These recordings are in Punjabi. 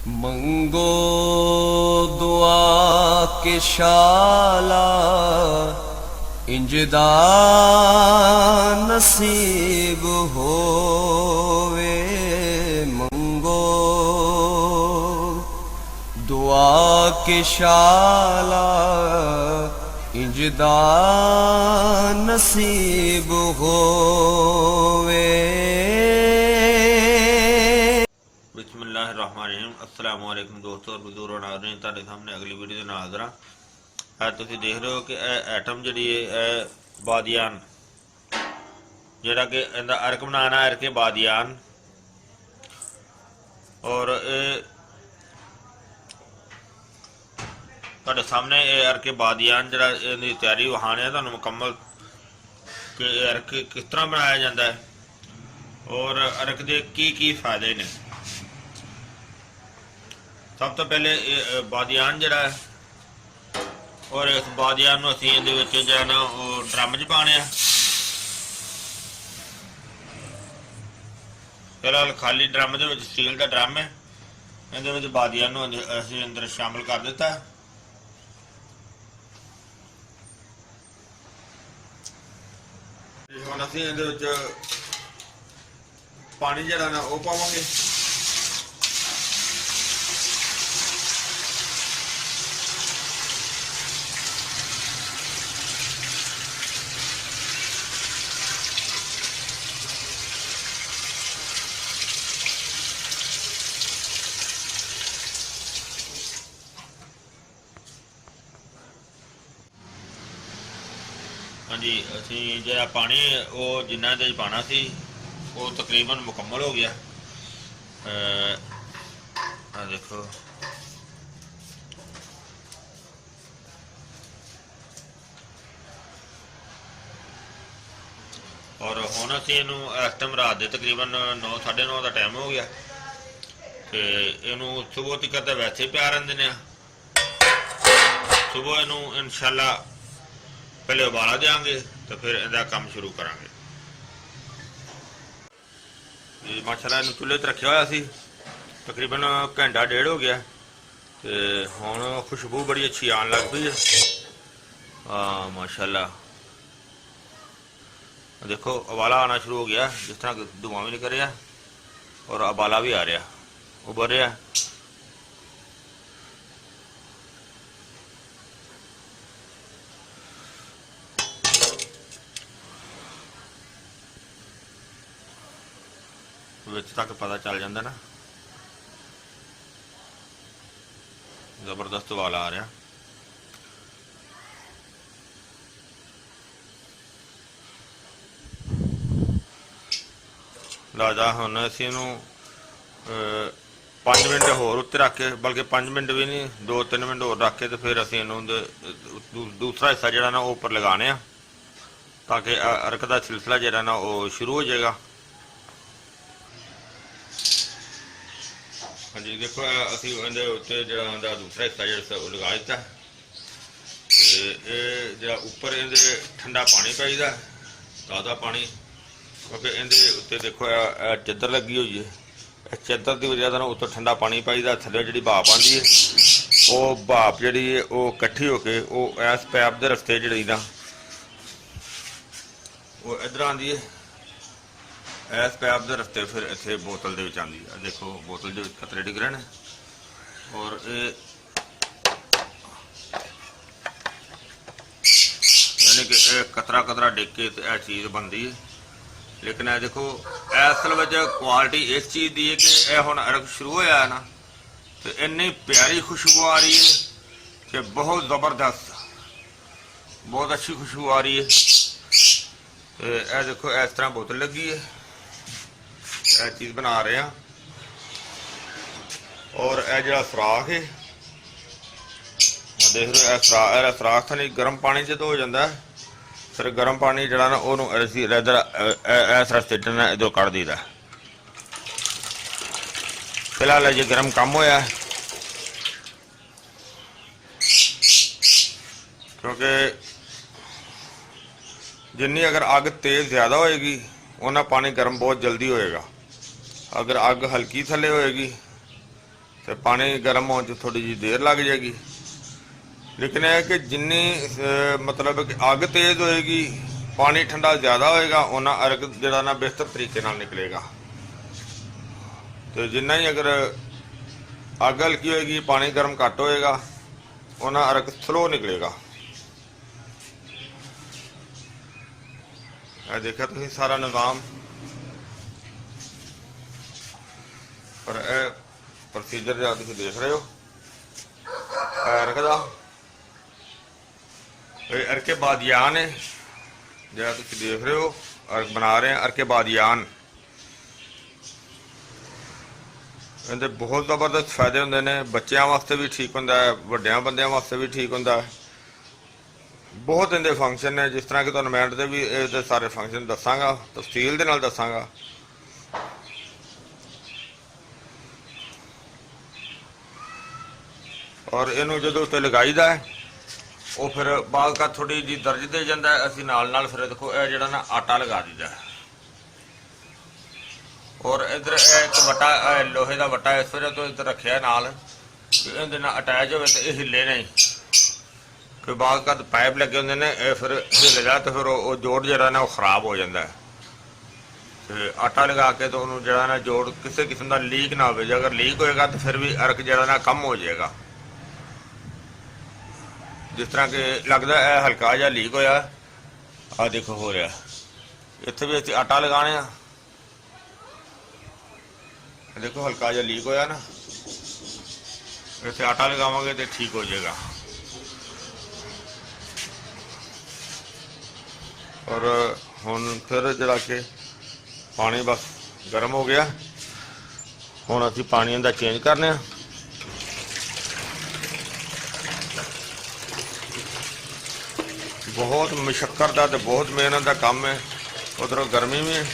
ਮੰਗੋ ਦੁਆ ਕੇ ਸ਼ਾਲਾ ਇੰਜ ਦਾ ਨਸੀਬ ਹੋਵੇ। ਮੰਗੋ ਦੁਆ ਕੇ ਸ਼ਾਲਾ ਇੰਜ ਦਾ ਨਸੀਬ ਹੋਵੇ। बिस्मिल्लाहिर्रहमानिर्रहीम। अस्सलाम वालेकुम दोस्तों, बुजुर्ग नाज़रीन, ਤੁਹਾਡੇ ਸਾਹਮਣੇ ਅਗਲੀ ਵੀਡੀਓ ਦੇ ਨਾਲ ਹਾਜ਼ਰ ਹਾਂ। ਅੱਜ ਤੁਸੀਂ ਦੇਖ ਰਹੇ ਹੋ ਕਿ ਇਹ ਐਟਮ ਜਿਹੜੀ ਹੈ ਬਾਦੀਆਨ, ਜਿਹੜਾ ਕਿ ਇਹਦਾ ਅਰਕ ਬਣਾਉਣਾ ਹੈ, ਅਰਕੇ ਬਾਦੀਆਨ। ਔਰ ਇਹ ਤੁਹਾਡੇ ਸਾਹਮਣੇ ਇਹ ਅਰਕੇ ਬਾਦੀਆਨ ਜਿਹੜਾ ਇਹਦੀ ਤਿਆਰੀ ਵਹਾਣੇ ਹੈ ਤੁਹਾਨੂੰ ਮੁਕੰਮਲ ਕਿ ਇਹ ਅਰਕ ਕਿਸ ਤਰ੍ਹਾਂ ਬਣਾਇਆ ਜਾਂਦਾ ਹੈ ਔਰ ਅਰਕ ਦੇ ਕੀ ਫਾਇਦੇ ਨੇ। सब तो पहले बादियान जरा है और इस बादियान को असीं इहदे विच जो है ना वो ड्रम च पाने आ। फिलहाल खाली ड्रम दे विच स्टील का ड्रम है, इहदे विच बादियान को असीं अंदर शामिल कर दिता है। हुण असीं इहदे विच पानी जिहड़ा ना वो पावांगे। हाँ जी, असी जो पानी वो जिन्ना दे पाना सी वो तकरीबन मुकम्मल हो गया। देखो और हुण असीं इहनूं इस टाइम रात दे तकरीबन 9 साढ़े 9 का टाइम हो गया ते इहनूं सुबह तक तो वैसे पिया रहिंदे ने। सुबह इहनूं इंशाअल्लाह पहले उबाला देंगे तो फिर इहदा काम शुरू करांगे। माशाअल्लाह इहनूं चुल्हे ते रखिया होया सी तकरीबन घंटा डेढ़ हो गया ते हुण खुशबू बड़ी अच्छी आन लग पई है। माशाअल्लाह देखो उबाला आना शुरू हो गया, जिस तरह धुआं भी निकल रहा और उबाला भी आ रहा, उबर रहा। विच तक पता चल जाता ना, जबरदस्त वाला आ रहा। लाजा हम असी 5 मिनट होर उत्ते रख के, बल्कि 5 मिनट भी नहीं 2-3 मिनट होर रख के तो फिर असी दूसरा हिस्सा जो ना उपर लगाने आ ताकि अरक का सिलसिला जो ना वो शुरू हो जाएगा। हाँ जी देखो असी उत्ते जो दूसरा हिस्सा जो लगा दिता जो उपर इहदे ठंडा पानी पाईदा, ताज़ा पानी, क्योंकि इहदे उत्ते देखो चादर लगी हुई है। इस चादर की वजह से उत्तों ठंडा पानी पाईदा, थल्ले जिहड़ी भाप आती है वो भाप जिहड़ी है वो इकट्ठी होके वो इस पैप के रस्ते जिहड़ी ना वो इधर आती है, इस पैप के रस्ते फिर इत्थे बोतल दे विच आती है। देखो बोतल दे विच कतरे डिग रहे हैं और ये यानी कि कतरा कतरा डिग के यह चीज़ बनती है। लेकिन यह देखो असल में क्वालिटी इस चीज़ की है कि यह हुण अरक शुरू होया है ना तो इन्नी प्यारी खुशबू आ रही है कि बहुत ज़बरदस्त, बहुत अच्छी खुशबू आ रही है। तो यह देखो इस तरह बोतल लगी है, यह चीज़ बना रहे हैं। और यह जो सुराख है देख रहे हो, सुराख तो नहीं गर्म पानी से तो हो जाता है, फिर गर्म पानी जरा ना वो इधर इस रस्ते इधर कढ़ दीदा। फिलहाल जो गर्म कम होया क्योंकि जिन्नी अगर अग तेज़ ज़्यादा होएगी उन्ना पानी गर्म बहुत जल्दी होएगा। अगर अग हल्की थले होएगी ਤੇ ਪਾਣੀ ਗਰਮ ਹੋਣ 'ਚ ਥੋੜੀ ਜਿਹੀ ਦੇਰ ਲੱਗ ਜਾਏਗੀ। ਲੇਕਿਨ ਇਹ ਹੈ ਕਿ ਜਿੰਨੀ ਮਤਲਬ ਕਿ ਅੱਗ ਤੇਜ਼ ਹੋਏਗੀ, ਪਾਣੀ ਠੰਡਾ ਜ਼ਿਆਦਾ ਹੋਏਗਾ, ਉਹਨਾਂ ਅਰਕ ਜਿਹੜਾ ਨਾ ਬਿਹਤਰ ਤਰੀਕੇ ਨਾਲ ਨਿਕਲੇਗਾ। ਤੇ ਜਿੰਨਾ ਹੀ ਅਗਰ ਅੱਗ ਹਲਕੀ ਹੋਏਗੀ, ਪਾਣੀ ਗਰਮ ਘੱਟ ਹੋਏਗਾ, ਉਹਨਾਂ ਅਰਕ ਸਲੋ ਨਿਕਲੇਗਾ। ਇਹ ਦੇਖਿਆ ਤੁਸੀਂ ਸਾਰਾ ਨਿਜ਼ਾਮ। ਪਰ ਇਹ ਪ੍ਰੋਸੀਜਰ ਜਿਹੜਾ ਤੁਸੀਂ ਦੇਖ ਰਹੇ ਹੋ ਅਰਕ ਦਾ, ਇਹ ਅਰਕੇ ਬਾਦੀਆਨ ਹੈ ਜਿਹੜਾ ਤੁਸੀਂ ਦੇਖ ਰਹੇ ਹੋ। ਅਰਕ ਬਣਾ ਰਹੇ ਆ ਅਰਕੇ ਬਾਦੀਆਨ। ਇਹਦੇ ਬਹੁਤ ਜ਼ਬਰਦਸਤ ਫਾਇਦੇ ਹੁੰਦੇ ਨੇ। ਬੱਚਿਆਂ ਵਾਸਤੇ ਵੀ ਠੀਕ ਹੁੰਦਾ ਹੈ, ਵੱਡਿਆਂ ਬੰਦਿਆਂ ਵਾਸਤੇ ਵੀ ਠੀਕ ਹੁੰਦਾ ਹੈ। ਬਹੁਤ ਇਹਦੇ ਫੰਕਸ਼ਨ ਨੇ, ਜਿਸ ਤਰ੍ਹਾਂ ਕਿ ਤੁਹਾਨੂੰ ਮੈਂ ਐਂਡ 'ਤੇ ਵੀ ਇਹਦੇ ਸਾਰੇ ਫੰਕਸ਼ਨ ਦੱਸਾਂਗਾ, ਤਫਸੀਲ ਦੇ ਨਾਲ ਦੱਸਾਂਗਾ। ਔਰ ਇਹਨੂੰ ਜਦੋਂ ਉੱਤੇ ਲਗਾਈਦਾ ਹੈ, ਉਹ ਫਿਰ ਬਾਅਦ ਕਾ ਥੋੜੀ ਜਿਹੀ ਦਰਜ ਦੇ ਜਾਂਦਾ ਹੈ। ਅਸੀਂ ਨਾਲ ਨਾਲ ਫਿਰ ਦੇਖੋ ਇਹ ਜਿਹੜਾ ਨਾ ਆਟਾ ਲਗਾ ਦਿੰਦਾ ਹੈ। ਔਰ ਇੱਧਰ ਇੱਕ ਵੱਟਾ ਲੋਹੇ ਦਾ ਵੱਟਾ ਇਸ ਵਜ੍ਹਾ ਤੋਂ ਇੱਧਰ ਰੱਖਿਆ ਨਾਲ ਕਿ ਇਹਦੇ ਨਾਲ ਅਟੈਚ ਹੋਵੇ ਤੇ ਇਹ ਹਿੱਲੇ ਨਹੀਂ। ਕਿ ਬਾਅਦ ਕਾ ਪਾਈਪ ਲੱਗੇ ਹੁੰਦੇ ਨੇ, ਇਹ ਫਿਰ ਹਿੱਲਦਾ ਤੇ ਫਿਰ ਉਹ ਜੋੜ ਜਿਹੜਾ ਨਾ ਉਹ ਖਰਾਬ ਹੋ ਜਾਂਦਾ ਹੈ। ਤੇ ਆਟਾ ਲਗਾ ਕੇ ਤਾਂ ਉਹਨੂੰ ਜਿਹੜਾ ਨਾ ਜੋੜ ਕਿਸੇ ਕਿਸਮ ਦਾ ਲੀਕ ਨਾ ਹੋਵੇ। ਜੇ ਅਗਰ ਲੀਕ ਹੋਏਗਾ ਤਾਂ ਫਿਰ ਵੀ ਅਰਕ ਜਿਹੜਾ ਨਾ ਕਮ ਹੋ ਜਾਏਗਾ। ਜਿਸ ਤਰ੍ਹਾਂ ਕਿ ਲੱਗਦਾ ਇਹ ਹਲਕਾ ਜਿਹਾ ਲੀਕ ਹੋਇਆ, ਆਹ ਦੇਖੋ ਹੋ ਰਿਹਾ। ਇੱਥੇ ਵੀ ਅਸੀਂ ਆਟਾ ਲਗਾਉਣੇ ਆ, ਦੇਖੋ ਹਲਕਾ ਜਿਹਾ ਲੀਕ ਹੋਇਆ ਨਾ, ਇੱਥੇ ਆਟਾ ਲਗਾਵਾਂਗੇ ਤੇ ਠੀਕ ਹੋ ਜਾਏਗਾ। ਔਰ ਹੁਣ ਫਿਰ ਜਿਹੜਾ ਕਿ ਪਾਣੀ ਬਸ ਗਰਮ ਹੋ ਗਿਆ, ਹੁਣ ਅਸੀਂ ਪਾਣੀ ਦਾ ਚੇਂਜ ਕਰਨੇ ਆ। ਬਹੁਤ ਮੁਸ਼ੱਕਤ ਦਾ ਤੇ ਬਹੁਤ ਮਿਹਨਤ ਦਾ ਕੰਮ ਹੈ। ਉਧਰੋਂ ਗਰਮੀ ਵੀ ਹੈ।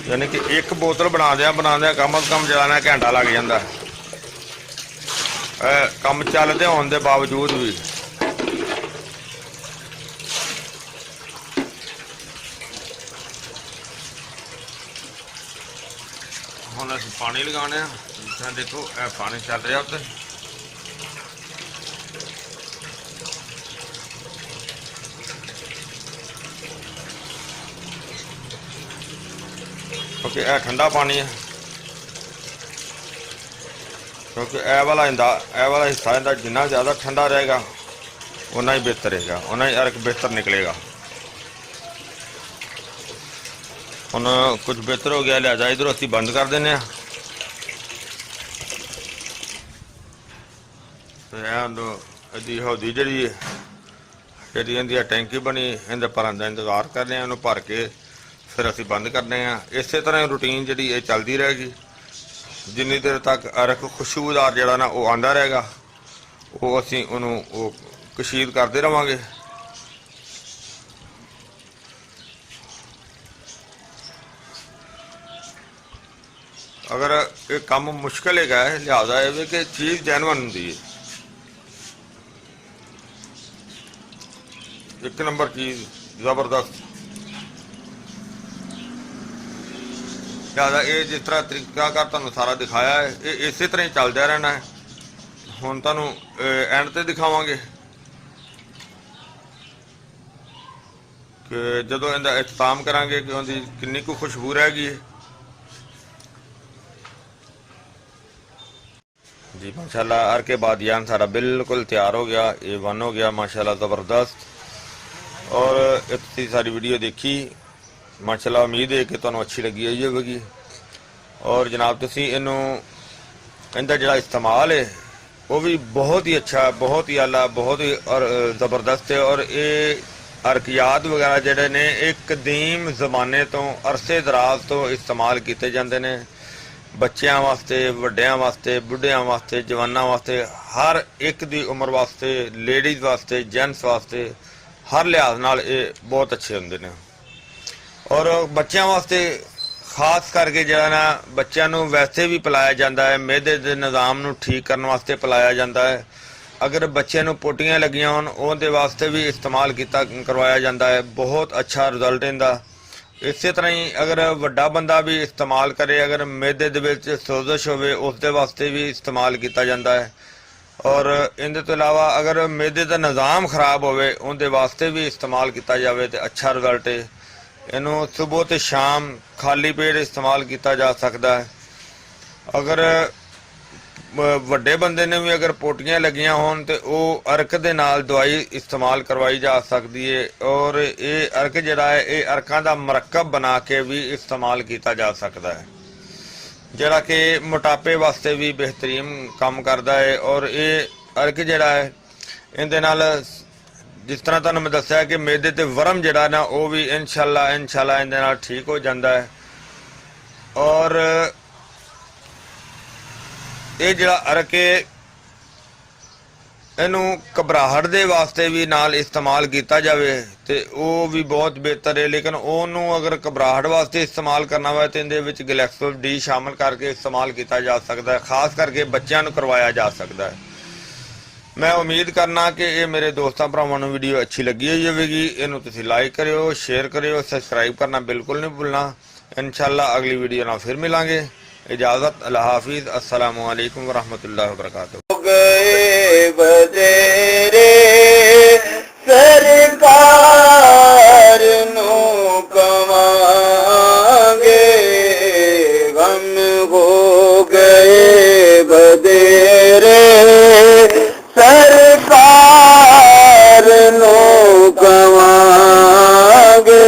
ਯਾਨੀ ਕਿ ਇੱਕ ਬੋਤਲ ਬਣਾਉਂਦਿਆਂ ਕਮ ਅਜ਼ ਕਮ ਜਿਹੜਾ ਨਾ ਘੰਟਾ ਲੱਗ ਜਾਂਦਾ। ਕੰਮ ਚੱਲਦੇ ਹੋਣ ਦੇ ਬਾਵਜੂਦ ਵੀ। ਹੁਣ ਅਸੀਂ ਪਾਣੀ ਲਗਾਉਣੇ ਆ। ਜਿਸ ਤਰ੍ਹਾਂ ਦੇਖੋ ਇਹ ਪਾਣੀ ਚੱਲ ਰਿਹਾ ਉੱਤੇ। ਕਿਉਂਕਿ ਇਹ ਠੰਡਾ ਪਾਣੀ ਹੈ, ਕਿਉਂਕਿ ਇਹ ਵਾਲਾ ਹਿੱਸਾ ਇਹਦਾ ਜਿੰਨਾ ਜ਼ਿਆਦਾ ਠੰਡਾ ਰਹੇਗਾ ਉਨਾ ਹੀ ਬਿਹਤਰ ਰਹੇਗਾ, ਉਨਾ ਹੀ ਅਰਕ ਬਿਹਤਰ ਨਿਕਲੇਗਾ। ਹੁਣ ਕੁਝ ਬਿਹਤਰ ਹੋ ਗਿਆ, ਲਿਹਾਜ਼ਾ ਇਧਰੋਂ ਅਸੀਂ ਬੰਦ ਕਰ ਦਿੰਦੇ ਹਾਂ। ਇਹਦੀ ਹੌਦੀ ਜਿਹੜੀ ਇਹਦੀ ਟੈਂਕੀ ਬਣੀ, ਇਹਦੇ ਭਰਨ ਦਾ ਇੰਤਜ਼ਾਰ ਕਰ ਰਹੇ ਹਾਂ। ਇਹਨੂੰ ਭਰ ਕੇ ਫਿਰ ਅਸੀਂ ਬੰਦ ਕਰਦੇ ਹਾਂ। ਇਸੇ ਤਰ੍ਹਾਂ ਰੂਟੀਨ ਜਿਹੜੀ ਇਹ ਚੱਲਦੀ ਰਹੇਗੀ ਜਿੰਨੀ ਦੇਰ ਤੱਕ ਅਰਕ ਖੁਸ਼ਬੂਦਾਰ ਜਿਹੜਾ ਨਾ ਉਹ ਆਉਂਦਾ ਰਹੇਗਾ। ਉਹ ਅਸੀਂ ਉਹਨੂੰ ਉਹ ਕਸ਼ੀਦ ਕਰਦੇ ਰਹਾਂਗੇ। ਅਗਰ ਇਹ ਕੰਮ ਮੁਸ਼ਕਿਲ ਹੈਗਾ, ਲਿਹਾਜ਼ਾ ਇਹ ਵੀ ਕਿ ਚੀਜ਼ ਜੈਨੂਅਨ ਹੁੰਦੀ ਹੈ। ਇੱਕ ਨੰਬਰ ਚੀਜ਼ ਜ਼ਬਰਦਸਤ। ਲਿਹਾਜ਼ਾ ਇਹ ਜਿਸ ਤਰ੍ਹਾਂ ਤਰੀਕਾਕਾਰ ਤੁਹਾਨੂੰ ਸਾਰਾ ਦਿਖਾਇਆ ਹੈ, ਇਹ ਇਸੇ ਤਰ੍ਹਾਂ ਹੀ ਚੱਲਦਾ ਰਹਿਣਾ ਹੈ। ਹੁਣ ਤੁਹਾਨੂੰ ਐਂਡ ਤੇ ਦਿਖਾਵਾਂਗੇ ਕਿ ਜਦੋਂ ਇਹਦਾ ਇਖਤਤਾਮ ਕਰਾਂਗੇ ਕਿ ਉਹਦੀ ਕਿੰਨੀ ਕੁ ਖੁਸ਼ਬੂ ਰਹਿ ਗਈ ਹੈ। जी माशाल्लाह अरके बादियान सारा बिल्कुल तैयार हो गया, A1 हो गया माशाल्लाह ज़बरदस्त। और इतनी सारी वीडियो देखी माशाल्लाह, उम्मीद है कि तुहानू अच्छी लगी होगी। और जनाब तुसी इनू इनका जिहड़ा इस्तेमाल है वो भी बहुत ही अच्छा, बहुत ही आला, बहुत ही और ज़बरदस्त है। और ये अरकियात वगैरह जिहड़े ने एक कदीम ज़माने तो अरसे दराज तो इस्तेमाल किए जाते हैं। ਬੱਚਿਆਂ ਵਾਸਤੇ, ਵੱਡਿਆਂ ਵਾਸਤੇ, ਬੁੱਢਿਆਂ ਵਾਸਤੇ, ਜਵਾਨਾਂ ਵਾਸਤੇ, ਹਰ ਇੱਕ ਦੀ ਉਮਰ ਵਾਸਤੇ, ਲੇਡੀਜ਼ ਵਾਸਤੇ, ਜੈਂਟਸ ਵਾਸਤੇ, ਹਰ ਲਿਹਾਜ਼ ਨਾਲ ਇਹ ਬਹੁਤ ਅੱਛੇ ਹੁੰਦੇ ਨੇ। ਔਰ ਬੱਚਿਆਂ ਵਾਸਤੇ ਖਾਸ ਕਰਕੇ ਜਿਹੜਾ ਨਾ ਬੱਚਿਆਂ ਨੂੰ ਵੈਸੇ ਵੀ ਪਿਲਾਇਆ ਜਾਂਦਾ ਹੈ, ਮਿਹਦੇ ਦੇ ਨਿਜ਼ਾਮ ਨੂੰ ਠੀਕ ਕਰਨ ਵਾਸਤੇ ਪਿਲਾਇਆ ਜਾਂਦਾ ਹੈ। ਅਗਰ ਬੱਚਿਆਂ ਨੂੰ ਪੋਟੀਆਂ ਲੱਗੀਆਂ ਹੋਣ ਉਹਦੇ ਵਾਸਤੇ ਵੀ ਇਸਤੇਮਾਲ ਕਰਵਾਇਆ ਜਾਂਦਾ ਹੈ। ਬਹੁਤ ਅੱਛਾ ਰਿਜ਼ਲਟ ਇਹਦਾ। ਇਸੇ ਤਰ੍ਹਾਂ ਹੀ ਅਗਰ ਵੱਡਾ ਬੰਦਾ ਵੀ ਇਸਤੇਮਾਲ ਕਰੇ, ਅਗਰ ਮਿਹਦੇ ਦੇ ਵਿੱਚ ਸੋਜ਼ਸ਼ ਹੋਵੇ ਉਸ ਦੇ ਵਾਸਤੇ ਵੀ ਇਸਤੇਮਾਲ ਕੀਤਾ ਜਾਂਦਾ ਹੈ। ਔਰ ਇਹਦੇ ਤੋਂ ਇਲਾਵਾ ਅਗਰ ਮਿਹਦੇ ਦਾ ਨਿਜ਼ਾਮ ਖਰਾਬ ਹੋਵੇ ਉਹਦੇ ਵਾਸਤੇ ਵੀ ਇਸਤੇਮਾਲ ਕੀਤਾ ਜਾਵੇ ਤੇ ਅੱਛਾ ਰਿਜ਼ਲਟ ਹੈ। ਇਹਨੂੰ ਸਵੇਰ ਤੇ ਸ਼ਾਮ ਖਾਲੀ ਪੇਟ ਇਸਤੇਮਾਲ ਕੀਤਾ ਜਾ ਸਕਦਾ ਹੈ। ਅਗਰ ਵੱਡੇ ਬੰਦੇ ਨੇ ਵੀ ਅਗਰ ਪੋਟੀਆਂ ਲੱਗੀਆਂ ਹੋਣ ਤੇ ਉਹ ਅਰਕ ਦੇ ਨਾਲ ਦਵਾਈ ਇਸਤੇਮਾਲ ਕਰਵਾਈ ਜਾ ਸਕਦੀ ਹੈ। ਔਰ ਇਹ ਅਰਕ ਜਿਹੜਾ ਹੈ ਇਹ ਅਰਕਾਂ ਦਾ ਮਰਕਬ ਬਣਾ ਕੇ ਵੀ ਇਸਤੇਮਾਲ ਕੀਤਾ ਜਾ ਸਕਦਾ ਹੈ, ਜਿਹੜਾ ਕਿ ਮੋਟਾਪੇ ਵਾਸਤੇ ਵੀ ਬਿਹਤਰੀਨ ਕੰਮ ਕਰਦਾ ਹੈ। ਔਰ ਇਹ ਅਰਕ ਜਿਹੜਾ ਹੈ ਇਹਦੇ ਨਾਲ ਜਿਸ ਤਰ੍ਹਾਂ ਤੁਹਾਨੂੰ ਮੈਂ ਦੱਸਿਆ ਕਿ ਮਿਹਦੇ ਤੇ ਵਰਮ ਜਿਹੜਾ ਨਾ ਉਹ ਵੀ ਇਨਸ਼ਾਅੱਲਾ ਇਹਦੇ ਨਾਲ ਠੀਕ ਹੋ ਜਾਂਦਾ ਹੈ। ਔਰ ਇਹ ਜਿਹੜਾ ਅਰਕ ਹੈ ਇਹਨੂੰ ਘਬਰਾਹਟ ਦੇ ਵਾਸਤੇ ਵੀ ਨਾਲ ਇਸਤੇਮਾਲ ਕੀਤਾ ਜਾਵੇ ਤੇ ਉਹ ਵੀ ਬਹੁਤ ਬਿਹਤਰ ਹੈ। ਲੇਕਿਨ ਉਹਨੂੰ ਅਗਰ ਘਬਰਾਹਟ ਵਾਸਤੇ ਇਸਤੇਮਾਲ ਕਰਨਾ ਹੋਵੇ ਤੇ ਇਹਦੇ ਵਿੱਚ ਗਲੈਕਸੋਲ ਡੀ ਸ਼ਾਮਿਲ ਕਰਕੇ ਇਸਤੇਮਾਲ ਕੀਤਾ ਜਾ ਸਕਦਾ ਹੈ। ਖਾਸ ਕਰਕੇ ਬੱਚਿਆਂ ਨੂੰ ਕਰਵਾਇਆ ਜਾ ਸਕਦਾ ਹੈ। ਮੈਂ ਉਮੀਦ ਕਰਨਾ ਕਿ ਇਹ ਮੇਰੇ ਦੋਸਤਾਂ ਭਰਾਵਾਂ ਨੂੰ ਵੀਡੀਓ ਅੱਛੀ ਲੱਗੀ ਹੋਵੇਗੀ। ਇਹਨੂੰ ਤੁਸੀਂ ਲਾਈਕ ਕਰਿਓ, ਸ਼ੇਅਰ ਕਰਿਓ, ਸਬਸਕ੍ਰਾਈਬ ਕਰਨਾ ਬਿਲਕੁਲ ਨਹੀਂ ਭੁੱਲਣਾ। ਇਨਸ਼ਾਅੱਲਾ ਅਗਲੀ ਵੀਡੀਓ ਨਾਲ ਫਿਰ ਮਿਲਾਂਗੇ। इजाजत, अल्लाह हाफिज, अस्सलामु अलैकुम वरहमतुल्लाहि वबरकातुहू। गए बदेरे सरकार नु कमांगे, गम हो गए बदेरे सरकार नु कमांगे,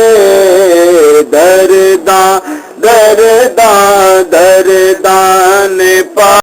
दरदा दरदा दरदा ने पा